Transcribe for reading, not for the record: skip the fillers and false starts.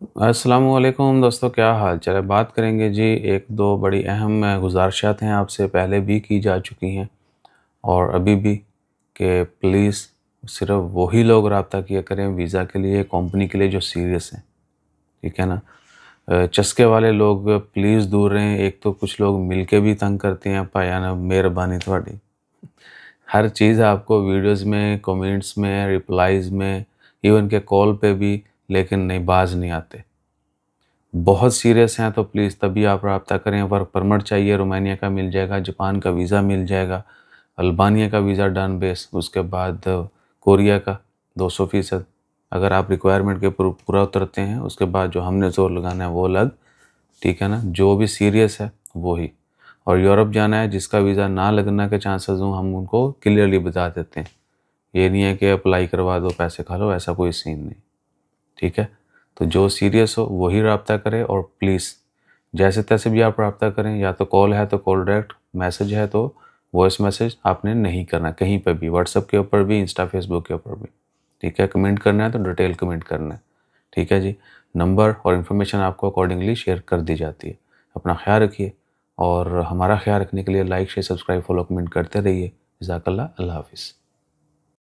अस्सलामुअलैकुम दोस्तों, क्या हाल चाल है। बात करेंगे जी, एक दो बड़ी अहम गुजारिशात हैं, आपसे पहले भी की जा चुकी हैं और अभी भी, कि प्लीज़ सिर्फ वही लोग रब्ता किया करें वीज़ा के लिए, कंपनी के लिए, जो सीरियस हैं। ठीक है ना। चस्के वाले लोग प्लीज़ दूर रहें। एक तो कुछ लोग मिल के भी तंग करते हैं, भाया ना मेहरबानी थोड़ी। हर चीज़ आपको वीडियोज़ में, कमेंट्स में, रिप्लाइज़ में, इवन के कॉल पे भी, लेकिन नहीं, बाज नहीं आते। बहुत सीरियस हैं तो प्लीज़ तभी आप रब्ता करें। वर्क परमिट चाहिए, रोमानिया का मिल जाएगा, जापान का वीज़ा मिल जाएगा, अल्बानिया का वीज़ा डन बेस, उसके बाद कोरिया का 200%। अगर आप रिक्वायरमेंट के पूरा उतरते हैं, उसके बाद जो हमने ज़ोर लगाना है वो अलग। ठीक है ना। जो भी सीरियस है वो ही। और यूरोप जाना है, जिसका वीज़ा ना लगने के चांसेस हों, हम उनको क्लियरली बता देते हैं। ये नहीं है कि अप्लाई करवा दो पैसे खा लो, ऐसा कोई सीन नहीं। ठीक है। तो जो सीरियस हो वही रब्ता करें, और प्लीज़ जैसे तैसे भी आप रब्ता करें। या तो कॉल है तो कॉल डायरेक्ट, मैसेज है तो वॉइस मैसेज आपने नहीं करना कहीं पर भी, व्हाट्सएप के ऊपर भी, इंस्टा फेसबुक के ऊपर भी। ठीक है। कमेंट करना है तो डिटेल कमेंट करना है। ठीक है जी। नंबर और इन्फॉर्मेशन आपको अकॉर्डिंगली शेयर कर दी जाती है। अपना ख्याल रखिए, और हमारा ख्याल रखने के लिए like share subscribe follow comment करते रहिए। जज़ाकल्लाह। अल्लाह हाफ़िज़।